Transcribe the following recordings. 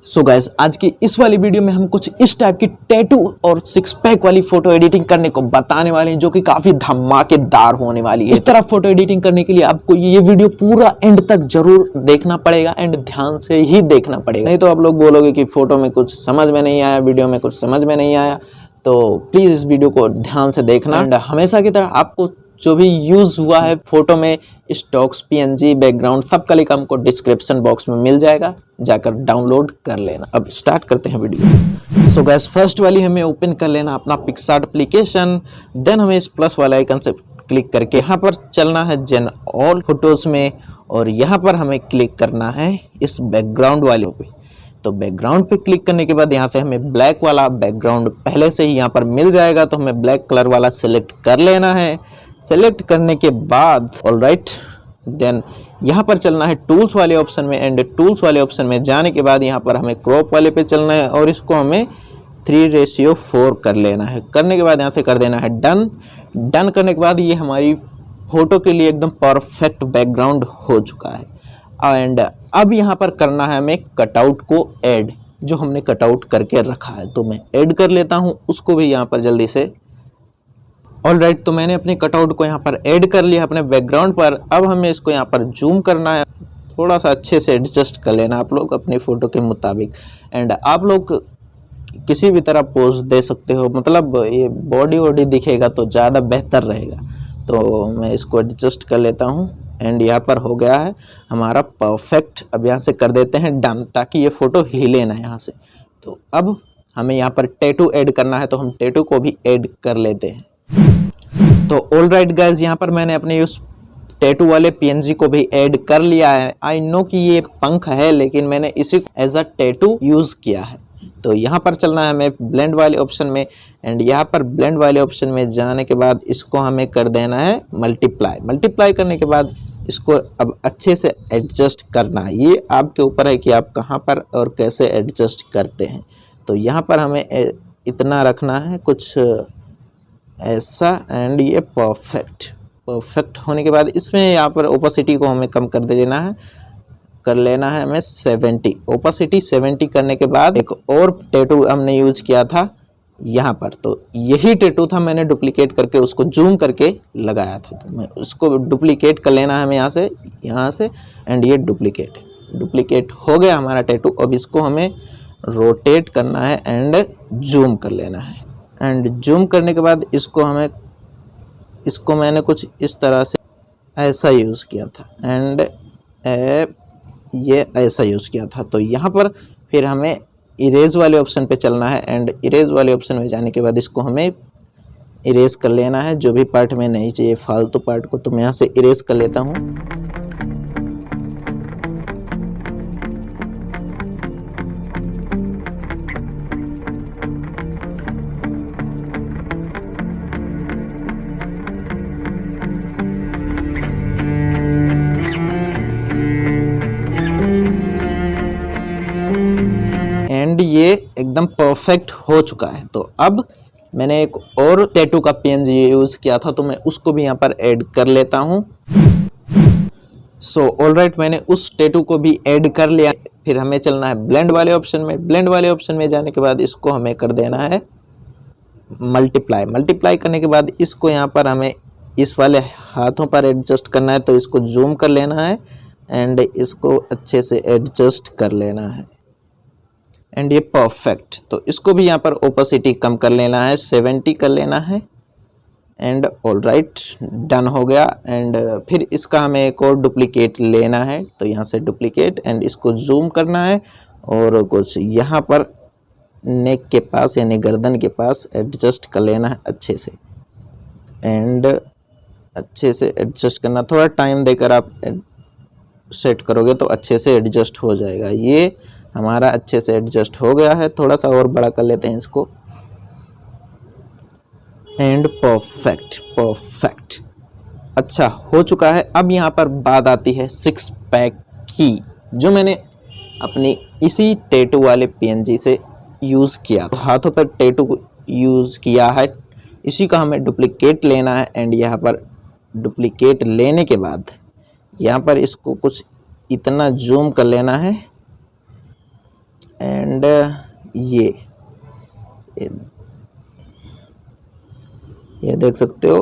So guys, आज की इस वाली वीडियो में हम कुछ इस टाइप की टैटू और सिक्स पैक वाली फोटो एडिटिंग करने को बताने वाले हैं, जो कि काफी धमाकेदार होने वाली है। इस तरह फोटो एडिटिंग करने के लिए आपको ये वीडियो पूरा एंड तक जरूर देखना पड़ेगा एंड ध्यान से ही देखना पड़ेगा, नहीं तो आप लोग बोलोगे कि फोटो में कुछ समझ में नहीं आया, वीडियो में कुछ समझ में नहीं आया। तो प्लीज इस वीडियो को ध्यान से देखना एंड हमेशा की तरह आपको जो भी यूज हुआ है फोटो में, स्टॉक्स, पीएनजी, बैकग्राउंड, सब का लिंक हमको डिस्क्रिप्शन बॉक्स में मिल जाएगा, जाकर डाउनलोड कर लेना। अब स्टार्ट करते हैं वीडियो। सो गाइस, फर्स्ट वाली हमें ओपन कर लेना अपना पिक्सार्ट एप्लीकेशन। देन हमें इस प्लस वाला आइकन से क्लिक करके यहाँ पर चलना है जेन ऑल फोटोज में, और यहाँ पर हमें क्लिक करना है इस बैकग्राउंड वाले पे। तो बैकग्राउंड पे क्लिक करने के बाद यहाँ से हमें ब्लैक वाला बैकग्राउंड पहले से ही यहाँ पर मिल जाएगा, तो हमें ब्लैक कलर वाला सिलेक्ट कर लेना है। सेलेक्ट करने के बाद ऑलराइट, देन यहाँ पर चलना है टूल्स वाले ऑप्शन में, एंड टूल्स वाले ऑप्शन में जाने के बाद यहाँ पर हमें क्रॉप वाले पे चलना है और इसको हमें 3:4 कर लेना है। करने के बाद यहाँ से कर देना है डन। डन करने के बाद ये हमारी फोटो के लिए एकदम परफेक्ट बैकग्राउंड हो चुका है। एंड अब यहाँ पर करना है हमें कटआउट को ऐड, जो हमने कटआउट करके रखा है, तो मैं ऐड कर लेता हूँ उसको भी यहाँ पर जल्दी से। ऑलराइट, तो मैंने अपने कटआउट को यहाँ पर ऐड कर लिया अपने बैकग्राउंड पर। अब हमें इसको यहाँ पर जूम करना है, थोड़ा सा अच्छे से एडजस्ट कर लेना आप लोग अपनी फ़ोटो के मुताबिक। एंड आप लोग किसी भी तरह पोज दे सकते हो, मतलब ये बॉडी वॉडी दिखेगा तो ज़्यादा बेहतर रहेगा। तो मैं इसको एडजस्ट कर लेता हूँ एंड यहाँ पर हो गया है हमारा परफेक्ट। अब यहाँ से कर देते हैं डन, ताकि ये फ़ोटो हिले ना यहाँ से। तो अब हमें यहाँ पर टैटू ऐड करना है, तो हम टैटू को भी ऐड कर लेते हैं। तो ऑल राइट गाइज, यहाँ पर मैंने अपने उस टैटू वाले पीएनजी को भी ऐड कर लिया है। आई नो कि ये पंख है, लेकिन मैंने इसी को एज अ टैटू यूज़ किया है। तो यहाँ पर चलना है हमें ब्लेंड वाले ऑप्शन में, एंड यहाँ पर ब्लेंड वाले ऑप्शन में जाने के बाद इसको हमें कर देना है मल्टीप्लाई। मल्टीप्लाई करने के बाद इसको अब अच्छे से एडजस्ट करना है। ये आपके ऊपर है कि आप कहाँ पर और कैसे एडजस्ट करते हैं। तो यहाँ पर हमें इतना रखना है कुछ ऐसा, एंड ये परफेक्ट होने के बाद इसमें यहाँ पर ओपेसिटी को हमें कम कर देना है, कर लेना है हमें 70। ओपेसिटी 70 करने के बाद एक और टैटू हमने यूज किया था यहाँ पर, तो यही टैटू था, मैंने डुप्लीकेट करके उसको जूम करके लगाया था। तो मैं उसको डुप्लीकेट कर लेना है हमें यहाँ से एंड ये डुप्लीकेट हो गया हमारा टैटू। अब इसको हमें रोटेट करना है एंड जूम कर लेना है। एंड जूम करने के बाद इसको मैंने कुछ इस तरह से ऐसा यूज़ किया था, एंड ये ऐसा यूज़ किया था। तो यहाँ पर फिर हमें इरेज वाले ऑप्शन पे चलना है, एंड इरेज वाले ऑप्शन में जाने के बाद इसको हमें इरेज कर लेना है, जो भी पार्ट में नहीं चाहिए फालतू पार्ट को। तो मैं यहाँ से इरेज कर लेता हूँ। एंड ये एकदम परफेक्ट हो चुका है। तो अब मैंने एक और टैटू का पीएनजी यूज़ किया था, तो मैं उसको भी यहाँ पर ऐड कर लेता हूँ। सो ऑलराइट, मैंने उस टैटू को भी ऐड कर लिया। फिर हमें चलना है ब्लेंड वाले ऑप्शन में। ब्लेंड वाले ऑप्शन में जाने के बाद इसको हमें कर देना है मल्टीप्लाई। मल्टीप्लाई करने के बाद इसको यहाँ पर हमें इस वाले हाथों पर एडजस्ट करना है, तो इसको जूम कर लेना है एंड इसको अच्छे से एडजस्ट कर लेना है, एंड ये परफेक्ट। तो इसको भी यहाँ पर ओपेसिटी कम कर लेना है, 70 कर लेना है, एंड ऑलराइट, डन हो गया। एंड फिर इसका हमें एक और डुप्लीकेट लेना है, तो यहाँ से डुप्लीकेट एंड इसको जूम करना है और कुछ यहाँ पर नेक के पास यानी गर्दन के पास एडजस्ट कर लेना है अच्छे से, एंड अच्छे से एडजस्ट करना। थोड़ा टाइम देकर आप सेट करोगे तो अच्छे से एडजस्ट हो जाएगा। ये हमारा अच्छे से एडजस्ट हो गया है। थोड़ा सा और बड़ा कर लेते हैं इसको, एंड परफेक्ट अच्छा हो चुका है। अब यहाँ पर बात आती है सिक्स पैक की, जो मैंने अपनी इसी टैटू वाले पीएनजी से यूज़ किया। तो हाथों पर टैटू यूज़ किया है, इसी का हमें डुप्लीकेट लेना है, एंड यहाँ पर डुप्लीकेट लेने के बाद यहाँ पर इसको कुछ इतना जूम कर लेना है एंड ये देख सकते हो।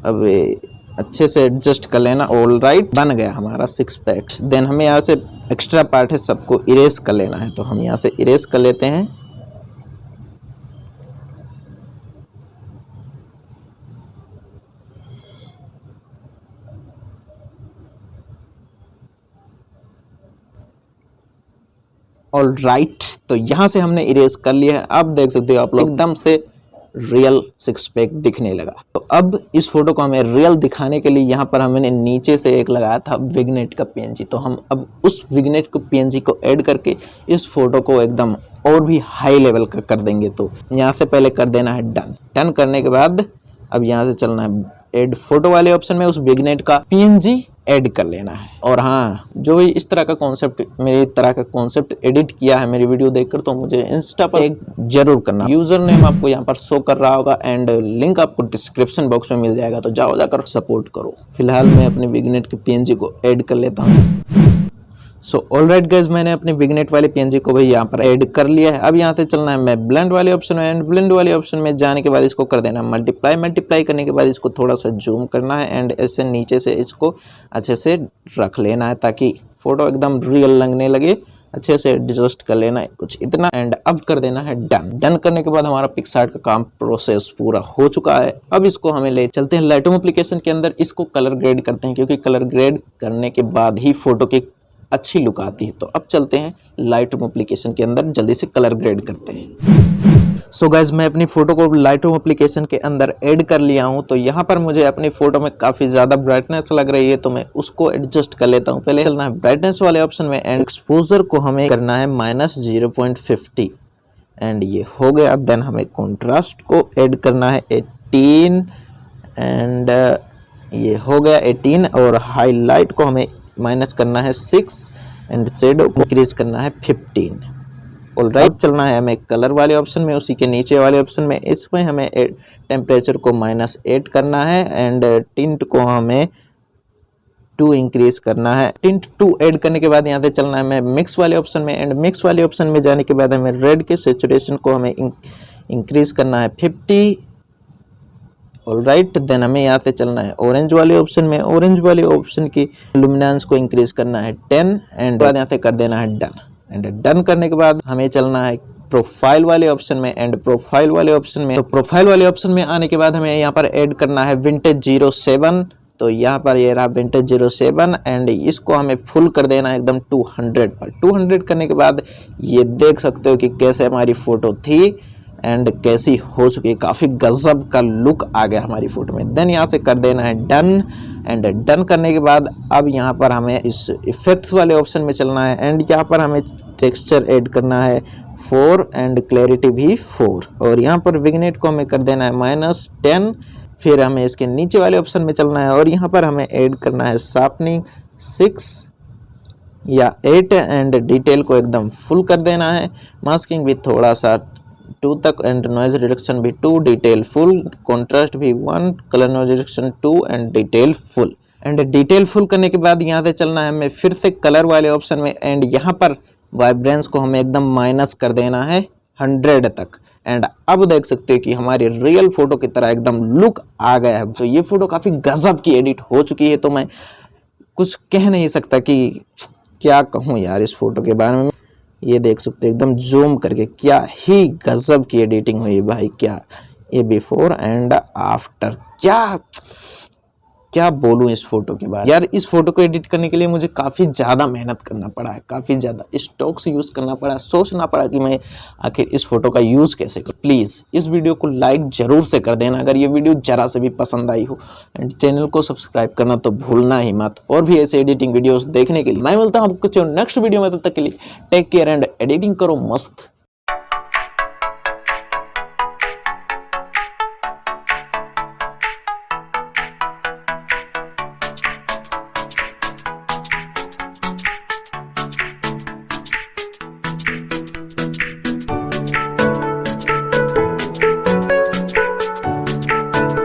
अब अच्छे से एडजस्ट कर लेना। ऑल राइट, बन गया हमारा 6 पैक। देन हमें यहाँ से एक्स्ट्रा पार्ट है सबको इरेज कर लेना है, तो हम यहाँ से इरेज कर लेते हैं। ऑल राइट, तो यहाँ से हमने इरेज कर लिया है। अब देख सकते हो आप लोग एकदम से रियल 6 पैक दिखने लगा। तो अब इस फोटो को हमें रियल दिखाने के लिए यहाँ पर हमने नीचे से एक लगाया था विग्नेट का पीएनजी, तो हम अब उस विग्नेट को पीएनजी को ऐड करके इस फोटो को एकदम और भी हाई लेवल का कर देंगे। तो यहाँ से पहले कर देना है डन। डन करने के बाद अब यहाँ से चलना है ऐड फोटो वाले ऑप्शन में, उस विग्नेट का पीएनजी ऐड कर लेना है। और हाँ, जो भी इस तरह का कॉन्सेप्ट, मेरी तरह का कॉन्सेप्ट एडिट किया है मेरी वीडियो देखकर, तो मुझे इंस्टा पर एक जरूर करना। यूजर नेम आपको यहाँ पर शो कर रहा होगा एंड लिंक आपको डिस्क्रिप्शन बॉक्स में मिल जाएगा, तो जाओ जाकर सपोर्ट करो। फिलहाल मैं अपने विग्नेट के पीएनजी को ऐड कर लेता हूँ। सो ऑलराइट गाइस, मैंने अपने विग्नेट वाले पीएनजी को भी यहाँ पर ऐड कर लिया है। अब यहाँ से चलना है मैं ब्लेंड वाले ऑप्शन में, एंड ब्लेंड वाले ऑप्शन में जाने के बाद इसको कर देना है मल्टीप्लाई। मल्टीप्लाई करने के बाद इसको थोड़ा सा जूम करना है एंड ऐसे नीचे से इसको अच्छे से रख लेना है ताकि फोटो एकदम रियल लगने लगे। अच्छे से एडजस्ट कर लेना है कुछ इतना, एंड अब कर देना है डन। डन करने के बाद हमारा पिक्सआर्ट का काम प्रोसेस पूरा हो चुका है। अब इसको हमें ले चलते हैं लाइटरूम एप्लीकेशन के अंदर, इसको कलर ग्रेड करते हैं, क्योंकि कलर ग्रेड करने के बाद ही फोटो की अच्छी लुक आती है। तो अब चलते हैं लाइटरूम एप्लीकेशन के अंदर, जल्दी से कलर ग्रेड करते हैं। सो गाइज, मैं अपनी फोटो को लाइटरूम एप्लीकेशन के अंदर ऐड कर लिया हूं। तो यहाँ पर मुझे अपनी फोटो में काफ़ी ज़्यादा ब्राइटनेस लग रही है, तो मैं उसको एडजस्ट कर लेता हूँ। पहले चलना है ब्राइटनेस वाले ऑप्शन में एंड एक्सपोजर को हमें करना है -0.50 एंड ये हो गया। देन हमें कॉन्ट्रास्ट को ऐड करना है 18 एंड ये हो गया 18, और हाईलाइट को हमें माइनस करना है 6 एंड शेडो को इंक्रीज करना है 15। ऑलराइट, चलना है हमें कलर वाले ऑप्शन में, उसी के नीचे वाले ऑप्शन में, इसमें हमें टेम्परेचर को -8 करना है एंड टिंट को हमें 2 इंक्रीज करना है। टिंट 2 ऐड करने के बाद यहाँ से चलना है हमें मिक्स वाले ऑप्शन में, एंड मिक्स वाले ऑप्शन में जाने के बाद हमें रेड के सैचुरेशन को हमें इंक्रीज करना है 50। ऑलराइट, देन हमें यहाँ से चलना है ऑरेंज वाले ऑप्शन में, ऑरेंज वाले ऑप्शन की लुमिनेंस को इंक्रीज करना है 10 एंड बाद यहाँ से कर देना है डन। एंड डन करने के बाद हमें चलना है प्रोफाइल वाले ऑप्शन में, एंड प्रोफाइल वाले ऑप्शन में, तो प्रोफाइल वाले ऑप्शन में आने के बाद हमें यहाँ पर ऐड करना है विंटेज 07। तो यहाँ पर ये रहा विंटेज 07 एंड इसको हमें फुल कर देना है एकदम 200 पर। 200 करने के बाद ये देख सकते हो कि कैसे हमारी फोटो थी एंड कैसी हो चुकी है। काफ़ी गजब का लुक आ गया हमारी फोटो में। देन यहाँ से कर देना है डन, एंड डन करने के बाद अब यहाँ पर हमें इस इफेक्ट्स वाले ऑप्शन में चलना है एंड यहाँ पर हमें टेक्सचर ऐड करना है 4 एंड क्लैरिटी भी 4, और यहाँ पर विग्नेट को हमें कर देना है -10। फिर हमें इसके नीचे वाले ऑप्शन में चलना है और यहाँ पर हमें ऐड करना है शार्पनिंग 6 या 8 एंड डिटेल को एकदम फुल कर देना है। मास्किंग भी थोड़ा सा 2 तक एंड नॉइज रिडक्शन भी 2, डिटेल फुल, कॉन्ट्रास्ट भी 1, colour noise reduction 2 and detail full. And detail full करने के बाद यहाँ से चलना है हमें फिर से कलर वाले ऑप्शन में एंड यहाँ पर वाइब्रेंस को हमें एकदम माइनस कर देना है 100 तक। एंड अब देख सकते हैं कि हमारी रियल फोटो की तरह एकदम लुक आ गया है। तो ये फोटो काफ़ी गजब की एडिट हो चुकी है, तो मैं कुछ कह नहीं सकता कि क्या कहूँ यार इस फोटो के बारे में। ये देख सकते हैं एकदम जूम करके, क्या ही गजब की एडिटिंग हुई भाई, क्या ये बिफोर एंड आफ्टर, क्या बोलूं इस फोटो के बारे में। यार इस फोटो को एडिट करने के लिए मुझे काफ़ी ज़्यादा मेहनत करना पड़ा है, काफ़ी ज़्यादा स्टॉक्स यूज़ करना पड़ा, सोचना पड़ा कि मैं आखिर इस फोटो का यूज़ कैसे करूं। प्लीज़ इस वीडियो को लाइक ज़रूर से कर देना अगर ये वीडियो ज़रा से भी पसंद आई हो, एंड चैनल को सब्सक्राइब करना तो भूलना ही मत। और भी ऐसे एडिटिंग वीडियोज़ देखने के लिए मैं मिलता हूँ आपको नेक्स्ट वीडियो में, तब तक के लिए टेक केयर एंड एडिटिंग करो मस्त।